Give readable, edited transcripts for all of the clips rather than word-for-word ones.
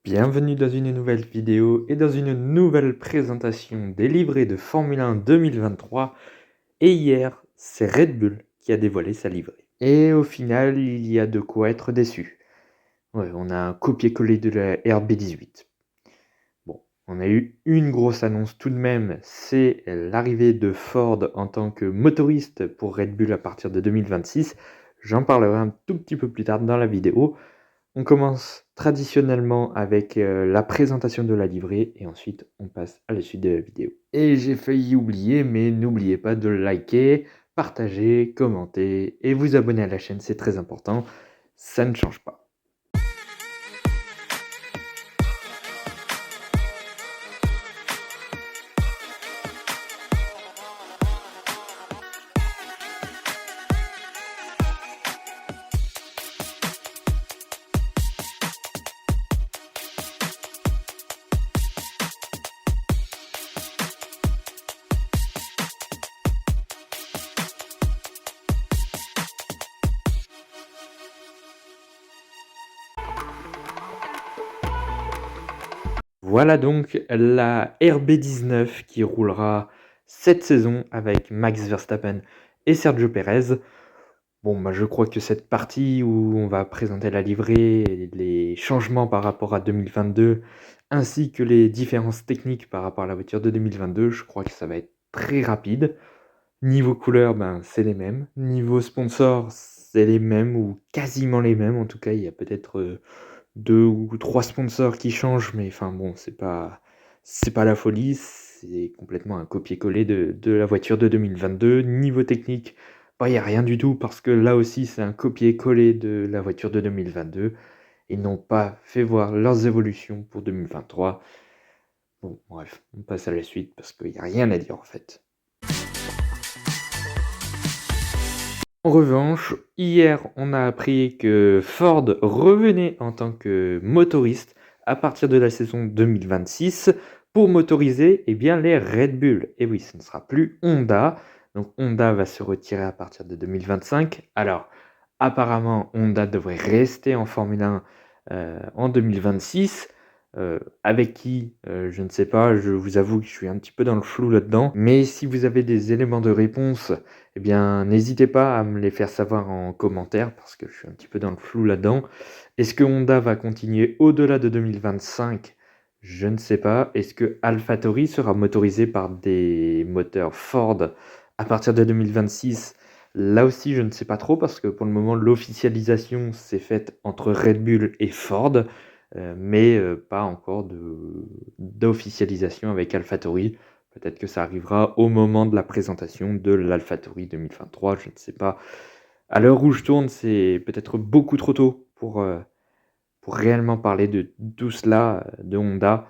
Bienvenue dans une nouvelle vidéo et dans une nouvelle présentation des livrets de Formule 1 2023. Et hier, c'est Red Bull qui a dévoilé sa livrée. Et au final, il y a de quoi être déçu. Ouais, on a un copier-coller de la RB18. Bon, on a eu une grosse annonce tout de même, c'est l'arrivée de Ford en tant que motoriste pour Red Bull à partir de 2026. J'en parlerai un tout petit peu plus tard dans la vidéo. On commence traditionnellement avec la présentation de la livrée et ensuite on passe à la suite de la vidéo. Et j'ai failli oublier, mais n'oubliez pas de liker, partager, commenter et vous abonner à la chaîne, c'est très important, ça ne change pas. Voilà donc la RB19 qui roulera cette saison avec Max Verstappen et Sergio Perez. Bon, je crois que cette partie où on va présenter la livrée, et les changements par rapport à 2022, ainsi que les différences techniques par rapport à la voiture de 2022, je crois que ça va être très rapide. Niveau couleur, c'est les mêmes. Niveau sponsor, c'est les mêmes ou quasiment les mêmes. En tout cas, il y a peut-être 2 ou 3 sponsors qui changent, mais enfin bon, c'est pas la folie, c'est complètement un copier-coller de la voiture de 2022. Niveau technique, il y a rien du tout parce que là aussi, c'est un copier-coller de la voiture de 2022. Ils n'ont pas fait voir leurs évolutions pour 2023. Bon, bref, on passe à la suite parce qu'il y a rien à dire en fait. En revanche, hier, on a appris que Ford revenait en tant que motoriste à partir de la saison 2026 pour motoriser les Red Bull. Et oui, ce ne sera plus Honda. Donc Honda va se retirer à partir de 2025. Alors, apparemment, Honda devrait rester en Formule 1 en 2026. Avec qui, je ne sais pas, je vous avoue que je suis un petit peu dans le flou là-dedans. Mais si vous avez des éléments de réponse, eh bien, n'hésitez pas à me les faire savoir en commentaire parce que je suis un petit peu dans le flou là-dedans. Est-ce que Honda va continuer au-delà de 2025? Je ne sais pas. Est-ce que AlphaTauri sera motorisé par des moteurs Ford à partir de 2026? Là aussi, je ne sais pas trop parce que pour le moment, l'officialisation s'est faite entre Red Bull et Ford, mais pas encore d'officialisation avec AlphaTauri. Peut-être que ça arrivera au moment de la présentation de l'AlphaTauri 2023, je ne sais pas. À l'heure où je tourne, c'est peut-être beaucoup trop tôt pour réellement parler de tout cela, de Honda.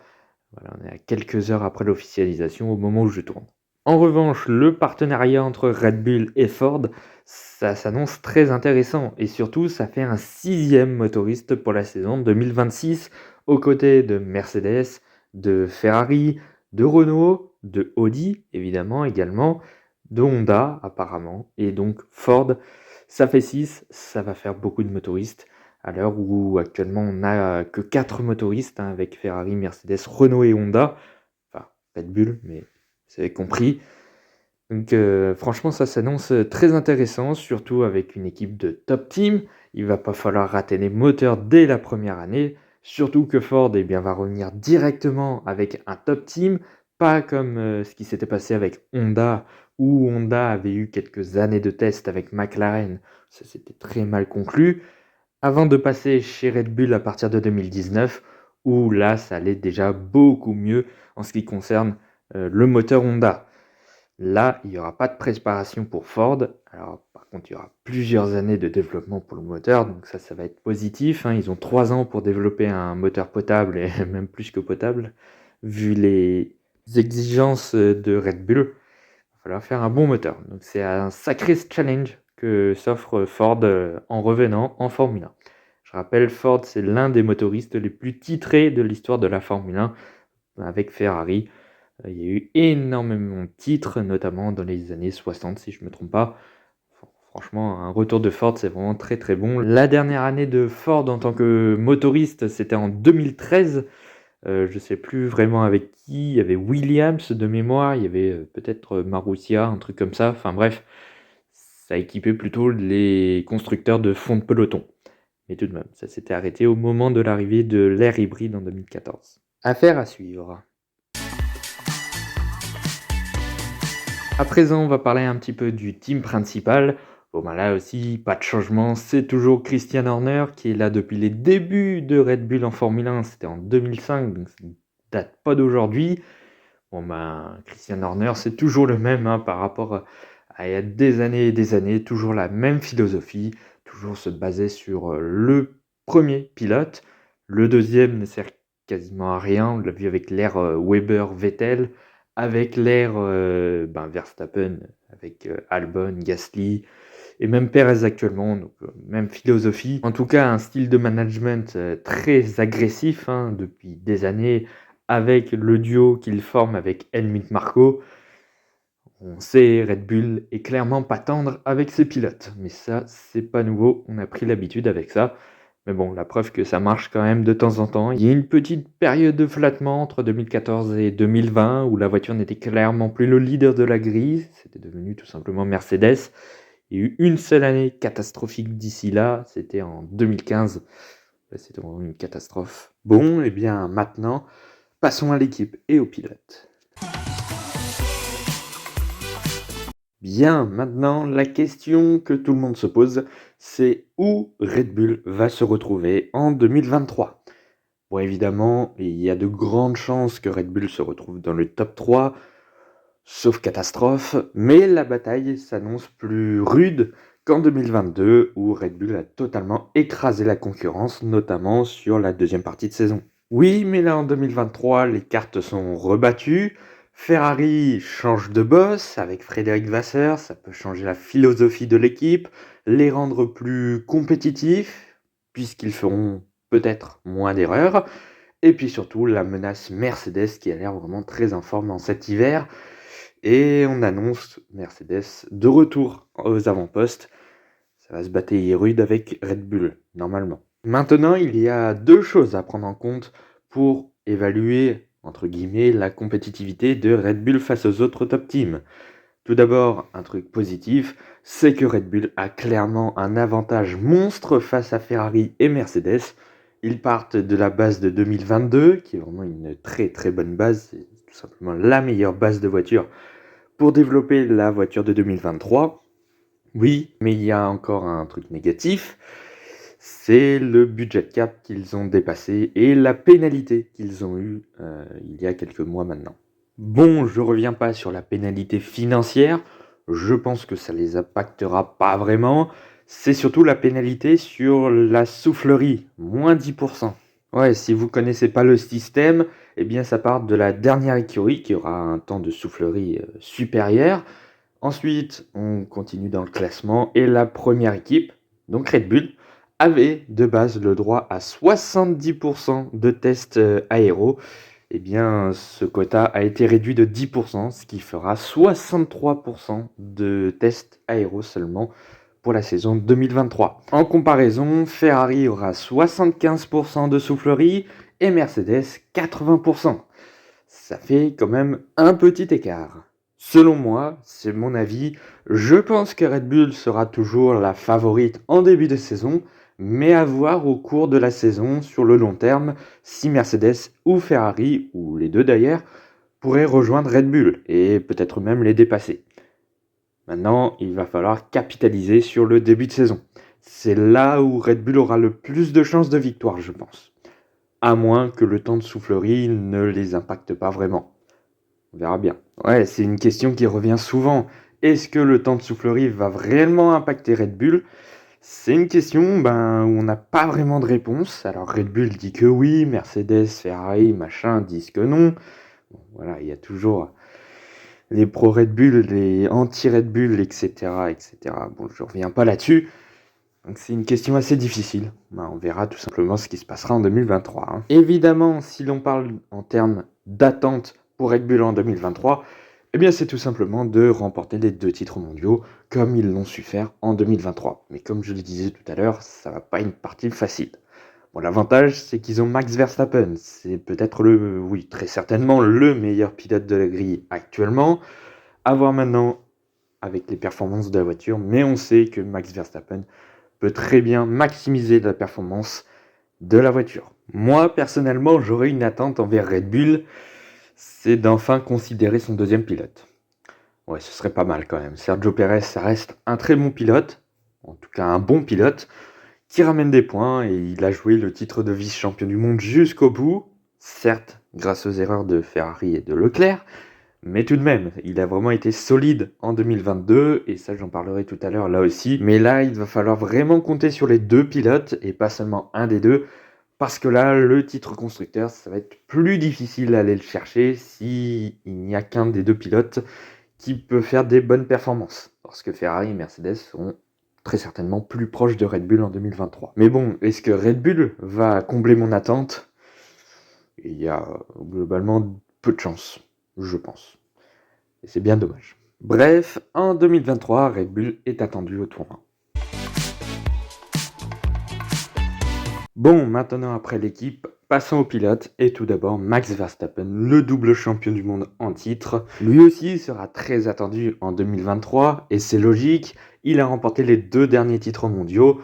Voilà, on est à quelques heures après l'officialisation au moment où je tourne. En revanche, le partenariat entre Red Bull et Ford, ça s'annonce très intéressant et surtout ça fait un 6e motoriste pour la saison 2026 aux côtés de Mercedes, de Ferrari, de Renault, de Audi évidemment également, de Honda apparemment et donc Ford. Ça fait 6, ça va faire beaucoup de motoristes à l'heure où actuellement on n'a que 4 motoristes avec Ferrari, Mercedes, Renault et Honda. Enfin, Red Bull, mais vous avez compris. Donc franchement, ça s'annonce très intéressant, surtout avec une équipe de top team. Il va pas falloir rater les moteurs dès la première année. Surtout que Ford va revenir directement avec un top team, pas comme ce qui s'était passé avec Honda, où Honda avait eu quelques années de tests avec McLaren. Ça s'était très mal conclu. Avant de passer chez Red Bull à partir de 2019, où là, ça allait déjà beaucoup mieux en ce qui concerne le moteur Honda. Là, il n'y aura pas de préparation pour Ford. Alors, par contre, il y aura plusieurs années de développement pour le moteur, donc ça va être positif, hein. Ils ont 3 ans pour développer un moteur potable, et même plus que potable, vu les exigences de Red Bull. Il va falloir faire un bon moteur. Donc, c'est un sacré challenge que s'offre Ford en revenant en Formule 1. Je rappelle, Ford, c'est l'un des motoristes les plus titrés de l'histoire de la Formule 1, avec Ferrari. Il y a eu énormément de titres, notamment dans les années 60, si je ne me trompe pas. franchement, un retour de Ford, c'est vraiment très très bon. La dernière année de Ford en tant que motoriste, c'était en 2013. Je sais plus vraiment avec qui. Il y avait Williams de mémoire, il y avait peut-être Marussia, un truc comme ça. Enfin bref, ça équipait plutôt les constructeurs de fond de peloton. Mais tout de même, ça s'était arrêté au moment de l'arrivée de l'ère hybride en 2014. Affaire à suivre. À présent, on va parler un petit peu du team principal. Bon, ben là aussi, pas de changement, c'est toujours Christian Horner qui est là depuis les débuts de Red Bull en Formule 1. C'était en 2005, donc ça ne date pas d'aujourd'hui. Bon, ben, Christian Horner, c'est toujours le même hein, par rapport à il y a des années et des années, toujours la même philosophie, toujours se baser sur le premier pilote. Le deuxième ne sert quasiment à rien, on l'a vu avec l'ère Weber-Vettel, avec l'ère Verstappen, avec Albon, Gasly et même Perez actuellement, donc même philosophie. En tout cas, un style de management très agressif hein, depuis des années, avec le duo qu'il forme avec Helmut Marko. On sait, Red Bull est clairement pas tendre avec ses pilotes, mais ça, c'est pas nouveau, on a pris l'habitude avec ça. Mais bon, la preuve que ça marche quand même de temps en temps. Il y a une petite période de flattement entre 2014 et 2020 où la voiture n'était clairement plus le leader de la grille, c'était devenu tout simplement Mercedes. Il y a eu une seule année catastrophique d'ici là, c'était en 2015. Là, c'était vraiment une catastrophe. Bon, et bien maintenant, passons à l'équipe et au pilote. Bien, maintenant, la question que tout le monde se pose, c'est où Red Bull va se retrouver en 2023. Bon, évidemment, il y a de grandes chances que Red Bull se retrouve dans le top 3, sauf catastrophe, mais la bataille s'annonce plus rude qu'en 2022, où Red Bull a totalement écrasé la concurrence, notamment sur la deuxième partie de saison. Oui, mais là en 2023, les cartes sont rebattues. Ferrari change de boss avec Frédéric Vasseur, ça peut changer la philosophie de l'équipe, les rendre plus compétitifs, puisqu'ils feront peut-être moins d'erreurs. Et puis surtout, la menace Mercedes qui a l'air vraiment très en forme en cet hiver. Et on annonce Mercedes de retour aux avant-postes. Ça va se batailler rude avec Red Bull, normalement. Maintenant, il y a deux choses à prendre en compte pour évaluer, entre guillemets, la compétitivité de Red Bull face aux autres top teams. Tout d'abord, un truc positif, c'est que Red Bull a clairement un avantage monstre face à Ferrari et Mercedes. Ils partent de la base de 2022, qui est vraiment une très très bonne base, c'est tout simplement la meilleure base de voiture pour développer la voiture de 2023. Oui, mais il y a encore un truc négatif, c'est le budget cap qu'ils ont dépassé et la pénalité qu'ils ont eue il y a quelques mois maintenant. Bon, je reviens pas sur la pénalité financière, je pense que ça les impactera pas vraiment, c'est surtout la pénalité sur la soufflerie, moins 10%. Ouais, si vous connaissez pas le système, eh bien ça part de la dernière écurie qui aura un temps de soufflerie supérieur. Ensuite, on continue dans le classement et la première équipe, donc Red Bull, avait de base le droit à 70% de tests aéros. Eh bien, ce quota a été réduit de 10%, ce qui fera 63% de tests aéros seulement pour la saison 2023. En comparaison, Ferrari aura 75% de soufflerie et Mercedes 80%. Ça fait quand même un petit écart. Selon moi, c'est mon avis, je pense que Red Bull sera toujours la favorite en début de saison, mais à voir au cours de la saison sur le long terme si Mercedes ou Ferrari, ou les deux d'ailleurs, pourraient rejoindre Red Bull et peut-être même les dépasser. Maintenant, il va falloir capitaliser sur le début de saison. C'est là où Red Bull aura le plus de chances de victoire, je pense. À moins que le temps de soufflerie ne les impacte pas vraiment. On verra bien. Ouais, c'est une question qui revient souvent. Est-ce que le temps de soufflerie va réellement impacter Red Bull? C'est une question où on n'a pas vraiment de réponse. Alors Red Bull dit que oui, Mercedes, Ferrari, machin disent que non. Bon, voilà, il y a toujours les pro Red Bull, les anti Red Bull, etc., etc. Bon, je reviens pas là-dessus. Donc c'est une question assez difficile. On verra tout simplement ce qui se passera en 2023. Évidemment, si l'on parle en termes d'attente pour Red Bull en 2023, Eh bien, c'est tout simplement de remporter les 2 titres mondiaux comme ils l'ont su faire en 2023. Mais comme je le disais tout à l'heure, ça va pas être une partie facile. Bon, l'avantage, c'est qu'ils ont Max Verstappen. C'est peut-être oui, très certainement le meilleur pilote de la grille actuellement. À voir maintenant avec les performances de la voiture, mais on sait que Max Verstappen peut très bien maximiser la performance de la voiture. Moi, personnellement, j'aurais une attente envers Red Bull, c'est d'enfin considérer son deuxième pilote. Ouais, ce serait pas mal quand même. Sergio Pérez, ça reste un très bon pilote, en tout cas un bon pilote, qui ramène des points et il a joué le titre de vice-champion du monde jusqu'au bout, certes grâce aux erreurs de Ferrari et de Leclerc, mais tout de même, il a vraiment été solide en 2022 et ça j'en parlerai tout à l'heure là aussi. Mais là, il va falloir vraiment compter sur les 2 pilotes et pas seulement un des 2 parce que là, le titre constructeur, ça va être plus difficile d'aller le chercher si il n'y a qu'un des 2 pilotes qui peut faire des bonnes performances. Parce que Ferrari et Mercedes seront très certainement plus proches de Red Bull en 2023. Mais bon, est-ce que Red Bull va combler mon attente? Il y a globalement peu de chance, je pense. Et c'est bien dommage. Bref, en 2023, Red Bull est attendu au tournoi. Bon, maintenant après l'équipe, passons au pilote et tout d'abord Max Verstappen, le double champion du monde en titre. Lui aussi sera très attendu en 2023 et c'est logique, il a remporté les 2 derniers titres mondiaux.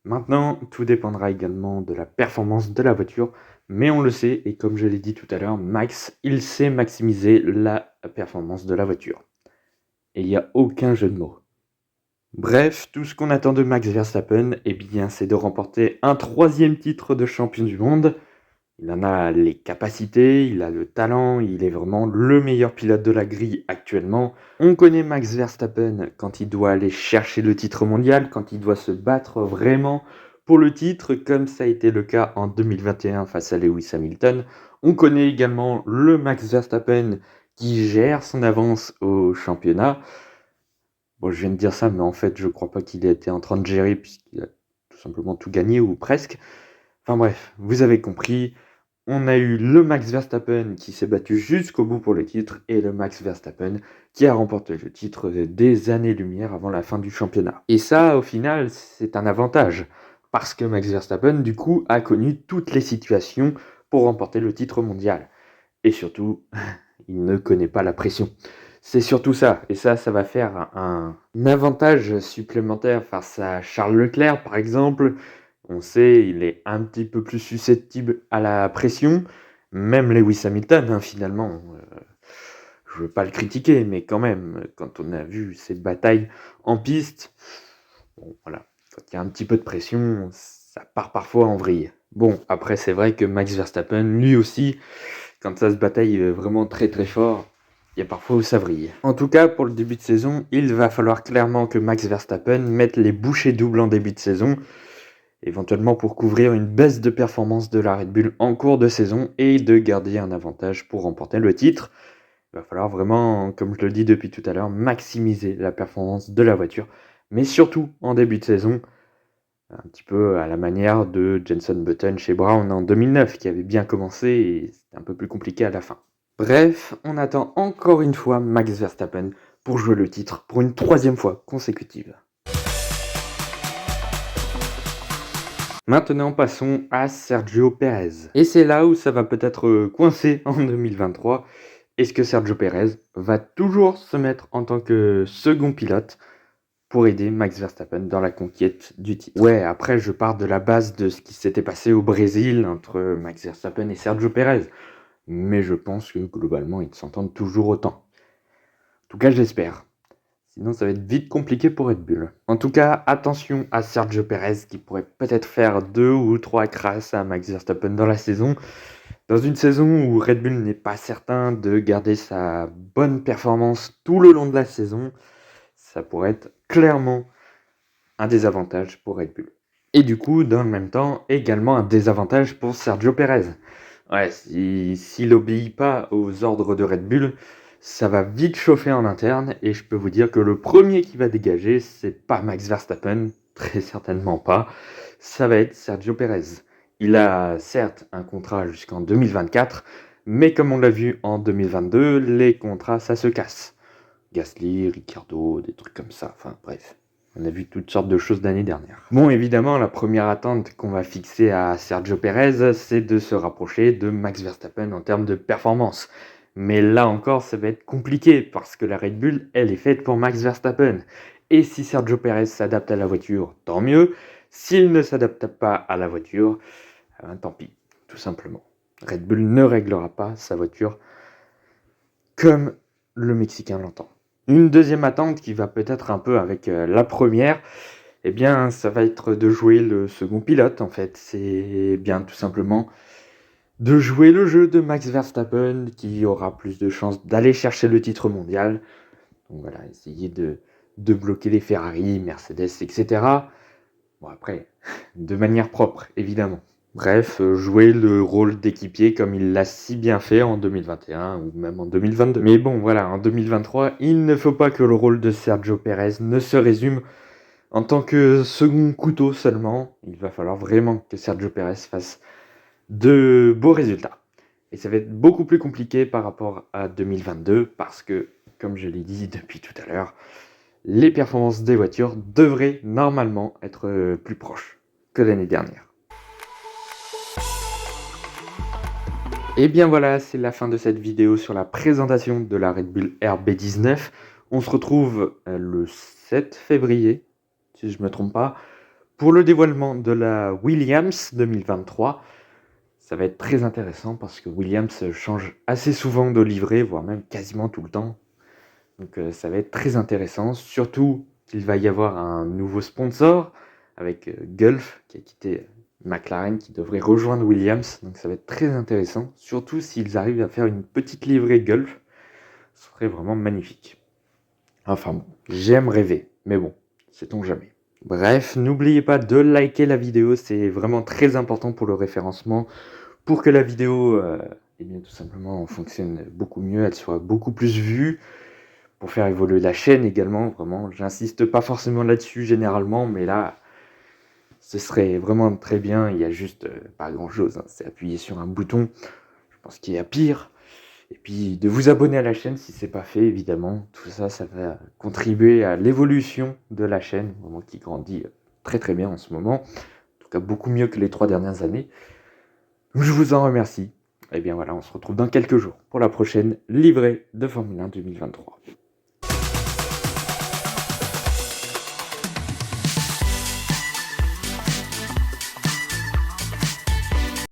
Maintenant, tout dépendra également de la performance de la voiture, mais on le sait et comme je l'ai dit tout à l'heure, Max, il sait maximiser la performance de la voiture. Et il n'y a aucun jeu de mots. Bref, tout ce qu'on attend de Max Verstappen, eh bien, c'est de remporter un 3e titre de champion du monde. Il en a les capacités, il a le talent, il est vraiment le meilleur pilote de la grille actuellement. On connaît Max Verstappen quand il doit aller chercher le titre mondial, quand il doit se battre vraiment pour le titre, comme ça a été le cas en 2021 face à Lewis Hamilton. On connaît également le Max Verstappen qui gère son avance au championnat. Bon, je viens de dire ça, mais en fait, je crois pas qu'il ait été en train de gérer puisqu'il a tout simplement tout gagné ou presque. Enfin bref, vous avez compris. On a eu le Max Verstappen qui s'est battu jusqu'au bout pour le titre et le Max Verstappen qui a remporté le titre des années-lumière avant la fin du championnat. Et ça, au final, c'est un avantage parce que Max Verstappen, du coup, a connu toutes les situations pour remporter le titre mondial. Et surtout, il ne connaît pas la pression. C'est surtout ça. Et ça va faire un avantage supplémentaire face à Charles Leclerc, par exemple. On sait, il est un petit peu plus susceptible à la pression. Même Lewis Hamilton, hein, finalement. Je veux pas le critiquer, mais quand même, quand on a vu ces batailles en piste, bon, voilà, quand il y a un petit peu de pression, ça part parfois en vrille. Bon, après, c'est vrai que Max Verstappen, lui aussi, quand ça se bataille vraiment très très fort, il y a parfois où ça vrille. En tout cas, pour le début de saison, il va falloir clairement que Max Verstappen mette les bouchées doubles en début de saison, éventuellement pour couvrir une baisse de performance de la Red Bull en cours de saison et de garder un avantage pour remporter le titre. Il va falloir vraiment, comme je le dis depuis tout à l'heure, maximiser la performance de la voiture, mais surtout en début de saison, un petit peu à la manière de Jenson Button chez Brown en 2009, qui avait bien commencé et c'était un peu plus compliqué à la fin. Bref, on attend encore une fois Max Verstappen pour jouer le titre pour une 3e fois consécutive. Maintenant, passons à Sergio Pérez. Et c'est là où ça va peut-être coincer en 2023. Est-ce que Sergio Pérez va toujours se mettre en tant que second pilote pour aider Max Verstappen dans la conquête du titre? Ouais, après je pars de la base de ce qui s'était passé au Brésil entre Max Verstappen et Sergio Pérez. Mais je pense que globalement ils s'entendent toujours autant. En tout cas, j'espère. Sinon, ça va être vite compliqué pour Red Bull. En tout cas, attention à Sergio Pérez qui pourrait peut-être faire 2 ou 3 crasses à Max Verstappen dans la saison. Dans une saison où Red Bull n'est pas certain de garder sa bonne performance tout le long de la saison, ça pourrait être clairement un désavantage pour Red Bull. Et du coup, dans le même temps, également un désavantage pour Sergio Pérez. Ouais, s'il n'obéit pas aux ordres de Red Bull, ça va vite chauffer en interne et je peux vous dire que le premier qui va dégager, c'est pas Max Verstappen, très certainement pas, ça va être Sergio Pérez. Il a certes un contrat jusqu'en 2024, Mais comme on l'a vu en 2022, les contrats, ça se casse. Gasly, Ricciardo, des trucs comme ça, enfin bref. On a vu toutes sortes de choses l'année dernière. Bon, évidemment, la première attente qu'on va fixer à Sergio Perez, c'est de se rapprocher de Max Verstappen en termes de performance. Mais là encore, ça va être compliqué parce que la Red Bull, elle est faite pour Max Verstappen. Et si Sergio Perez s'adapte à la voiture, tant mieux. S'il ne s'adapte pas à la voiture, tant pis, tout simplement. Red Bull ne réglera pas sa voiture comme le Mexicain l'entend. Une deuxième attente qui va peut-être un peu avec la première, eh bien, ça va être de jouer le second pilote, en fait. C'est bien tout simplement de jouer le jeu de Max Verstappen qui aura plus de chances d'aller chercher le titre mondial. Donc voilà, essayer de bloquer les Ferrari, Mercedes, etc. Bon, après, de manière propre, évidemment. Bref, jouer le rôle d'équipier comme il l'a si bien fait en 2021 ou même en 2022. Mais bon, voilà, en 2023, il ne faut pas que le rôle de Sergio Perez ne se résume en tant que second couteau seulement. Il va falloir vraiment que Sergio Perez fasse de beaux résultats. Et ça va être beaucoup plus compliqué par rapport à 2022 parce que, comme je l'ai dit depuis tout à l'heure, les performances des voitures devraient normalement être plus proches que l'année dernière. Et bien voilà, c'est la fin de cette vidéo sur la présentation de la Red Bull RB19. On se retrouve le 7 février, si je ne me trompe pas, pour le dévoilement de la Williams 2023. Ça va être très intéressant parce que Williams change assez souvent de livret, voire même quasiment tout le temps. Donc ça va être très intéressant, surtout qu'il va y avoir un nouveau sponsor avec Gulf qui a quitté McLaren, qui devrait rejoindre Williams. Donc ça va être très intéressant, surtout s'ils arrivent à faire une petite livrée Gulf. Ce serait vraiment magnifique. Enfin bon, j'aime rêver, mais bon, sait-on jamais. Bref, n'oubliez pas de liker la vidéo, c'est vraiment très important pour le référencement, pour que la vidéo, eh bien, tout simplement, fonctionne beaucoup mieux, elle soit beaucoup plus vue, pour faire évoluer la chaîne également, vraiment, j'insiste pas forcément là-dessus généralement, mais là, ce serait vraiment très bien, il y a juste pas grand-chose, hein, c'est appuyer sur un bouton, je pense qu'il y a pire, et puis de vous abonner à la chaîne si c'est pas fait, évidemment, tout ça, ça va contribuer à l'évolution de la chaîne, vraiment qui grandit très très bien en ce moment, en tout cas beaucoup mieux que les 3 dernières années. Je vous en remercie. Et bien voilà, on se retrouve dans quelques jours pour la prochaine livrée de Formule 1 2023.